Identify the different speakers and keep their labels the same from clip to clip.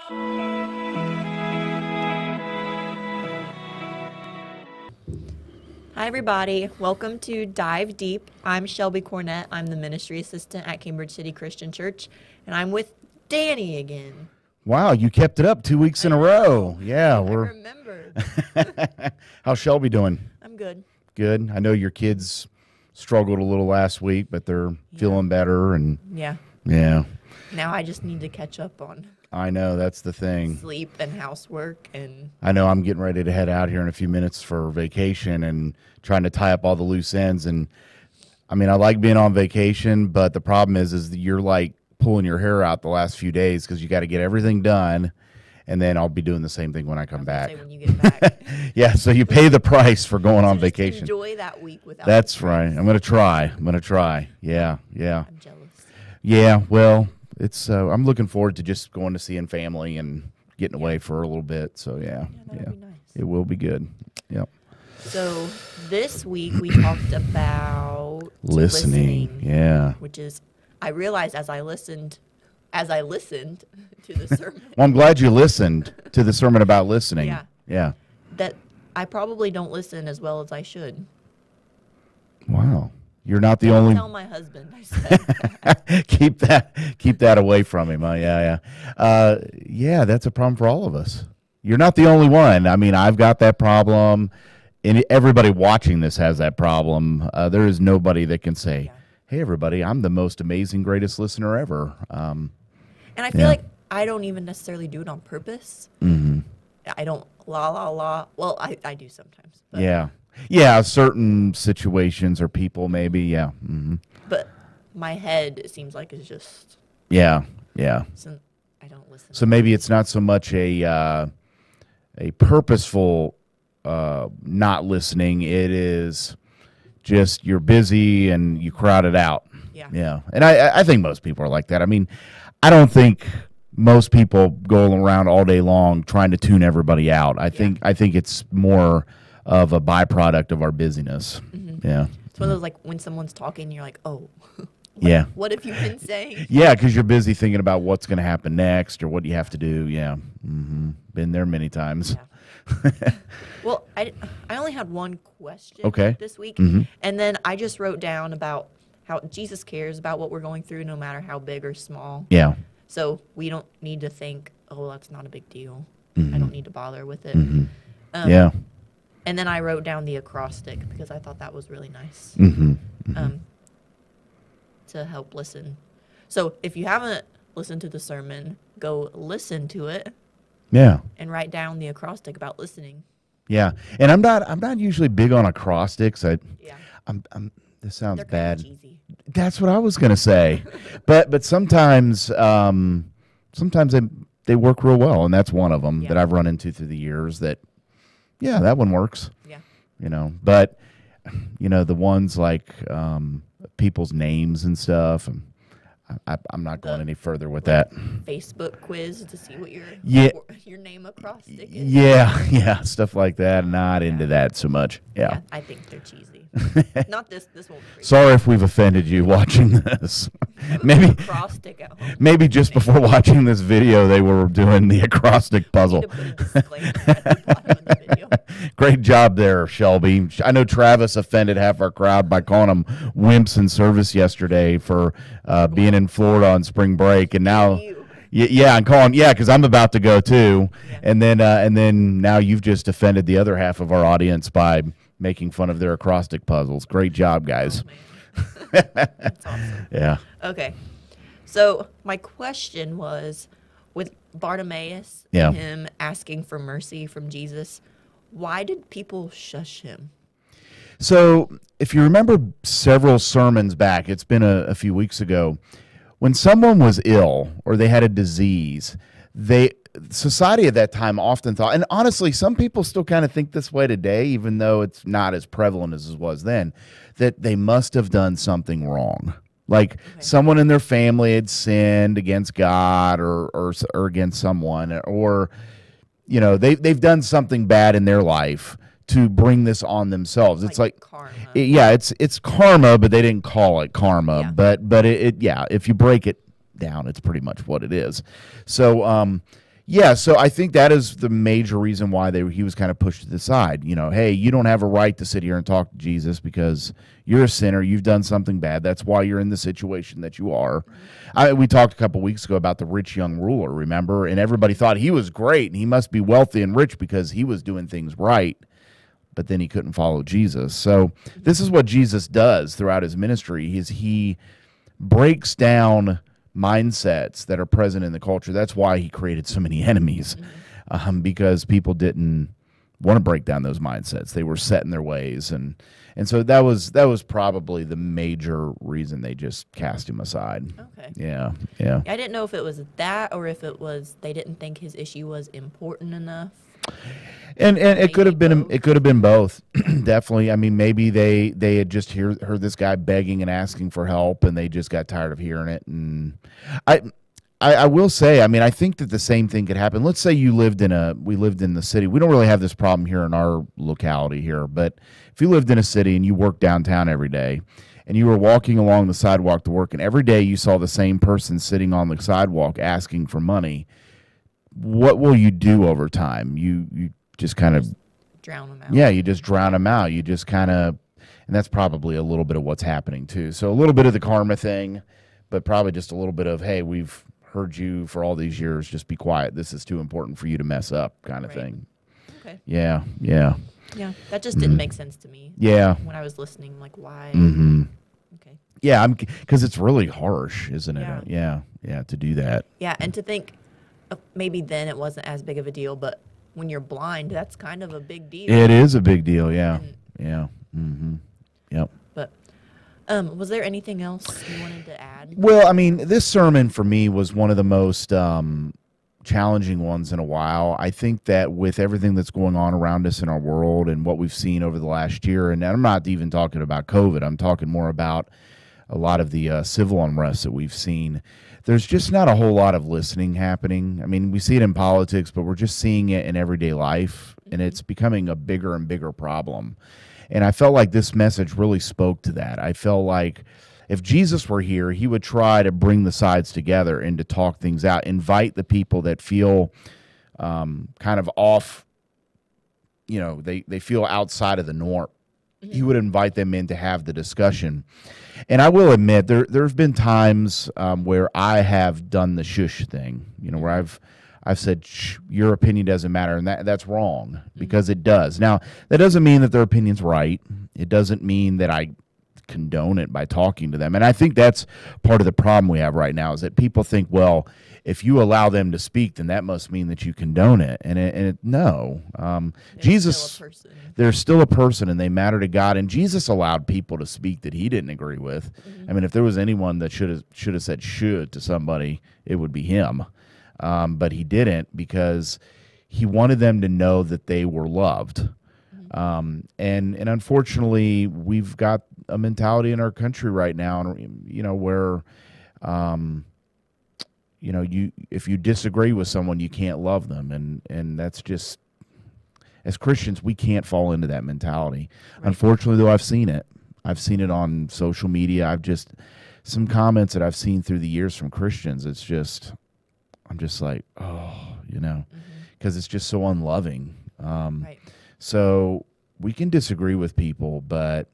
Speaker 1: Hi, everybody. Welcome to Dive Deep. I'm Shelby Cornett. I'm the ministry assistant at Cambridge City Christian Church, and I'm with Danny again.
Speaker 2: Wow, you kept it up 2 weeks in a row. Yeah,
Speaker 1: I remember.
Speaker 2: How's Shelby doing?
Speaker 1: I'm good.
Speaker 2: Good. I know your kids struggled a little last week, but they're feeling better. And
Speaker 1: Yeah. Now I just need to catch up on
Speaker 2: I know, that's the thing.
Speaker 1: sleep and housework. And
Speaker 2: I know I'm getting ready to head out here in a few minutes for vacation and trying to tie up all the loose ends. And I mean, I like being on vacation, but the problem is that you're like pulling your hair out the last few days because you got to get everything done. And then I'll be doing the same thing when I come back.
Speaker 1: say when you get back.
Speaker 2: Yeah, so you pay the price for going on
Speaker 1: Just
Speaker 2: vacation.
Speaker 1: enjoy that week without.
Speaker 2: That's right. I'm going to try. Yeah.
Speaker 1: I'm jealous.
Speaker 2: Yeah, well, it's I'm looking forward to just going to seeing family and getting away for a little bit. So yeah,
Speaker 1: That'll be nice.
Speaker 2: it will be good. Yep.
Speaker 1: So this week we talked about
Speaker 2: Listening. Yeah.
Speaker 1: which is, I realized as I listened to the sermon.
Speaker 2: Well, I'm glad you listened to the sermon about listening.
Speaker 1: Yeah.
Speaker 2: Yeah.
Speaker 1: That I probably don't listen as well as I should.
Speaker 2: Wow. You're not the
Speaker 1: Don't
Speaker 2: only.
Speaker 1: tell my husband I said.
Speaker 2: keep that away from him. Yeah. Yeah, that's a problem for all of us. You're not the only one. I mean, I've got that problem, and everybody watching this has that problem. There is nobody that can say, "Hey, everybody, I'm the most amazing, greatest listener ever."
Speaker 1: And I feel like I don't even necessarily do it on purpose.
Speaker 2: Mm-hmm.
Speaker 1: I don't la. Well, I do sometimes. But,
Speaker 2: Yeah, certain situations or people maybe, yeah. Mm-hmm.
Speaker 1: But my head, it seems like, is just.
Speaker 2: Yeah.
Speaker 1: So I don't listen.
Speaker 2: So maybe it's not so much a purposeful not listening. It is just you're busy and you crowd it out. Yeah. And I think most people are like that. I mean, I don't think most people go around all day long trying to tune everybody out. I think it's more of a byproduct of our busyness.
Speaker 1: Mm-hmm.
Speaker 2: Yeah.
Speaker 1: It's one of those, like, when someone's talking, you're like, oh. What have you been saying?
Speaker 2: Yeah, because you're busy thinking about what's going to happen next or what you have to do. Yeah. Mm-hmm. Been there many times.
Speaker 1: Yeah. Well, I only had one question this week.
Speaker 2: Mm-hmm.
Speaker 1: And then I just wrote down about how Jesus cares about what we're going through, no matter how big or small.
Speaker 2: Yeah.
Speaker 1: So we don't need to think, oh, that's not a big deal.
Speaker 2: Mm-hmm.
Speaker 1: I don't need to bother with it.
Speaker 2: Mm-hmm. Yeah.
Speaker 1: And then I wrote down the acrostic because I thought that was really nice to help listen. So if you haven't listened to the sermon, go listen to it.
Speaker 2: Yeah.
Speaker 1: And write down the acrostic about listening.
Speaker 2: Yeah. And I'm not usually big on acrostics.
Speaker 1: Yeah.
Speaker 2: This sounds
Speaker 1: They're
Speaker 2: bad.
Speaker 1: kind of cheesy.
Speaker 2: That's what I was gonna say. but sometimes they work real well, and that's one of them that I've run into through the years. That one works.
Speaker 1: Yeah.
Speaker 2: But the ones like people's names and stuff. I'm not going any further with that.
Speaker 1: Facebook quiz to see what your name acrostic is.
Speaker 2: Yeah, stuff like that. Not into that so much. Yeah.
Speaker 1: I think they're cheesy. Not this won't be.
Speaker 2: Sorry if we've offended you watching this. Maybe
Speaker 1: acrostic at home.
Speaker 2: Maybe just before watching this video, they were doing the acrostic puzzle.
Speaker 1: Need to put a disclaimer at the bottom of the video.
Speaker 2: Great job there, Shelby. I know Travis offended half our crowd by calling them wimps in service yesterday for being in Florida on spring break, and now, I'm calling, because I'm about to go too, and then now you've just offended the other half of our audience by making fun of their acrostic puzzles. Great job, guys.
Speaker 1: That's awesome.
Speaker 2: Yeah.
Speaker 1: Okay. So my question was, with Bartimaeus, him asking for mercy from Jesus, why did people shush him?
Speaker 2: So if you remember several sermons back, it's been a few weeks ago, when someone was ill or they had a disease, society at that time often thought, and honestly, some people still kind of think this way today, even though it's not as prevalent as it was then, that they must have done something wrong. Like someone in their family had sinned against God or against someone, or they've done something bad in their life to bring this on themselves. It's like
Speaker 1: karma.
Speaker 2: It's karma, but they didn't call it karma. Yeah. But if you break it down, it's pretty much what it is. So Yeah, so I think that is the major reason why he was kind of pushed to the side. Hey, you don't have a right to sit here and talk to Jesus because you're a sinner. You've done something bad. That's why you're in the situation that you are. We talked a couple weeks ago about the rich young ruler, remember? And everybody thought he was great and he must be wealthy and rich because he was doing things right, but then he couldn't follow Jesus. So this is what Jesus does throughout his ministry. He breaks down mindsets that are present in the culture. That's why he created so many enemies, because people didn't want to break down those mindsets. They were set in their ways, and so that was probably the major reason they just cast him aside.
Speaker 1: Okay.
Speaker 2: Yeah.
Speaker 1: I didn't know if it was that or if it was they didn't think his issue was important enough.
Speaker 2: And it could have been both. Definitely. I mean, maybe they had just heard this guy begging and asking for help, and they just got tired of hearing it. And I will say, I mean, I think that the same thing could happen. Let's say we lived in the city. We don't really have this problem here in our locality here, but if you lived in a city and you worked downtown every day, and you were walking along the sidewalk to work, and every day you saw the same person sitting on the sidewalk asking for money, what will you do over time? You just kind of
Speaker 1: drown them out.
Speaker 2: Yeah, you just drown them out. You just kind of, and that's probably a little bit of what's happening too. So a little bit of the karma thing, but probably just a little bit of, hey, we've heard you for all these years. Just be quiet. This is too important for you to mess up, kind of thing.
Speaker 1: Okay.
Speaker 2: Yeah.
Speaker 1: Yeah, that just didn't make sense to me.
Speaker 2: Yeah.
Speaker 1: When I was listening, like, why? Okay.
Speaker 2: Yeah, because it's really harsh, isn't it?
Speaker 1: Yeah.
Speaker 2: Yeah, to do that.
Speaker 1: Yeah, and to think maybe then it wasn't as big of a deal, but when you're blind, that's kind of a big deal.
Speaker 2: It is a big deal, yeah. Yeah. Yep.
Speaker 1: But was there anything else you wanted to add?
Speaker 2: Well, I mean, this sermon for me was one of the most challenging ones in a while. I think that with everything that's going on around us in our world and what we've seen over the last year, and I'm not even talking about COVID, I'm talking more about a lot of the civil unrest that we've seen. There's just not a whole lot of listening happening. I mean, we see it in politics, but we're just seeing it in everyday life, and it's becoming a bigger and bigger problem. And I felt like this message really spoke to that. I felt like if Jesus were here, he would try to bring the sides together and to talk things out, invite the people that feel kind of off, they feel outside of the norm. He would invite them in to have the discussion. And I will admit, there's been times where I have done the shush thing, where I've said, shh, your opinion doesn't matter, and that's wrong, because it does. Now, that doesn't mean that their opinion's right. It doesn't mean that I condone it by talking to them. And I think that's part of the problem we have right now, is that people think, well, if you allow them to speak, then that must mean that you condone it. And no. Jesus, they're still a person, and they matter to God. And Jesus allowed people to speak that he didn't agree with. I mean, if there was anyone that should have said should to somebody, it would be him. But he didn't, because he wanted them to know that they were loved. And unfortunately, we've got a mentality in our country right now, where if you disagree with someone, you can't love them, and that's just, as Christians, we can't fall into that mentality. Right. Unfortunately, though, I've seen it on social media. Some comments that I've seen through the years from Christians, I'm just like, because it's just so unloving. Right. So we can disagree with people, but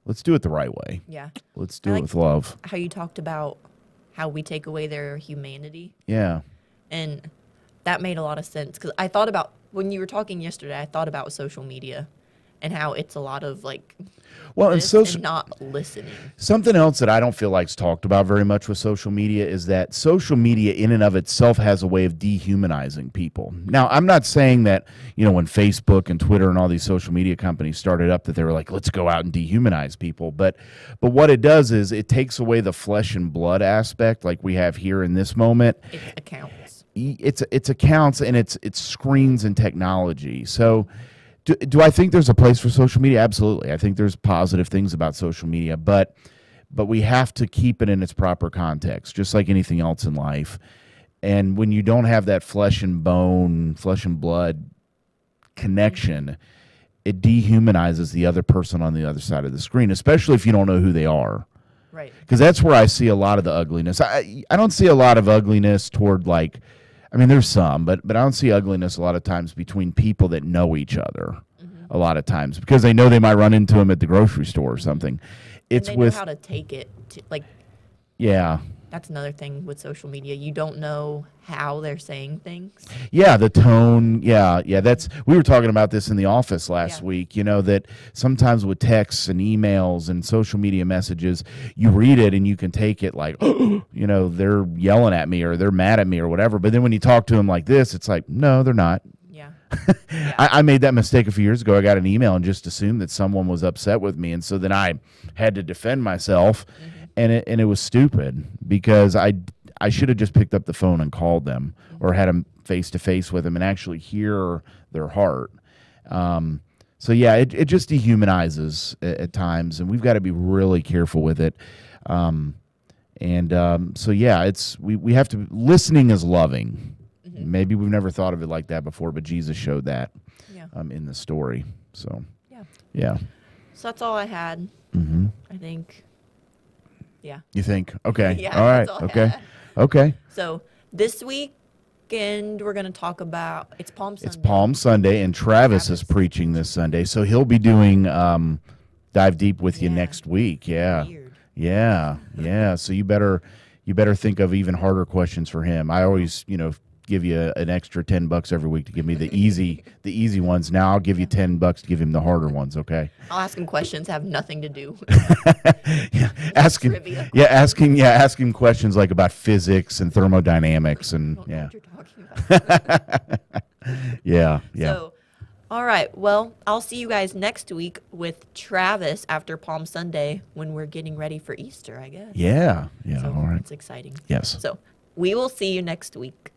Speaker 2: let's do it the right way.
Speaker 1: Yeah.
Speaker 2: Let's do it with love.
Speaker 1: How you talked about how we take away their humanity.
Speaker 2: Yeah.
Speaker 1: And that made a lot of sense, because I thought about, when you were talking yesterday, I thought about social media and how it's a lot of and not listening. Something else that I don't feel like's talked about very much with social media is that social media in and of itself has a way of dehumanizing people. Now, I'm not saying that, when Facebook and Twitter and all these social media companies started up, that they were like, let's go out and dehumanize people. But what it does is it takes away the flesh and blood aspect like we have here in this moment. It's accounts.
Speaker 2: It's accounts, and it's screens and technology. So do I think there's a place for social media? Absolutely. I think there's positive things about social media, but we have to keep it in its proper context, just like anything else in life. And when you don't have that flesh and bone, flesh and blood connection, it dehumanizes the other person on the other side of the screen, especially if you don't know who they are. Right. Because that's where I see a lot of the ugliness. I don't see a lot of ugliness toward I mean, there's some, but I don't see ugliness a lot of times between people that know each other. A lot of times because they know they might run into them at the grocery store or something. It's
Speaker 1: and they know how to take it.
Speaker 2: Yeah.
Speaker 1: That's another thing with social media. You don't know how they're saying things.
Speaker 2: Yeah, the tone. Yeah. We were talking about this in the office last week, that sometimes with texts and emails and social media messages, you read it and you can take it like, they're yelling at me or they're mad at me or whatever. But then when you talk to them like this, it's like, no, they're not.
Speaker 1: Yeah.
Speaker 2: I made that mistake a few years ago. I got an email and just assumed that someone was upset with me. And so then I had to defend myself. And it was stupid because I should have just picked up the phone and called them or had them face to face with them and actually hear their heart. So yeah, it just dehumanizes at times, and we've got to be really careful with it. So yeah, we have to. Listening is loving. Maybe we've never thought of it like that before, but Jesus showed that in the story. So yeah.
Speaker 1: So that's all I had. I think. Yeah.
Speaker 2: You think? Okay.
Speaker 1: Yeah.
Speaker 2: All right. Okay. Okay.
Speaker 1: So this weekend we're going to talk about it's Palm Sunday.
Speaker 2: It's Palm Sunday, and Travis is preaching this Sunday, so he'll be doing Dive Deep with you next week. Yeah.
Speaker 1: Weird.
Speaker 2: Yeah. So you better think of even harder questions for him. I always, give you an extra $10 every week to give me the easy ones. Now I'll give you $10 to give him the harder ones. Okay.
Speaker 1: I'll ask him questions that have nothing to do.
Speaker 2: Ask him questions like about physics and thermodynamics and
Speaker 1: I don't know what you're talking about.
Speaker 2: Yeah.
Speaker 1: So, all right. Well, I'll see you guys next week with Travis after Palm Sunday when we're getting ready for Easter, I guess.
Speaker 2: Yeah.
Speaker 1: So
Speaker 2: all right.
Speaker 1: It's exciting.
Speaker 2: Yes.
Speaker 1: So we will see you next week.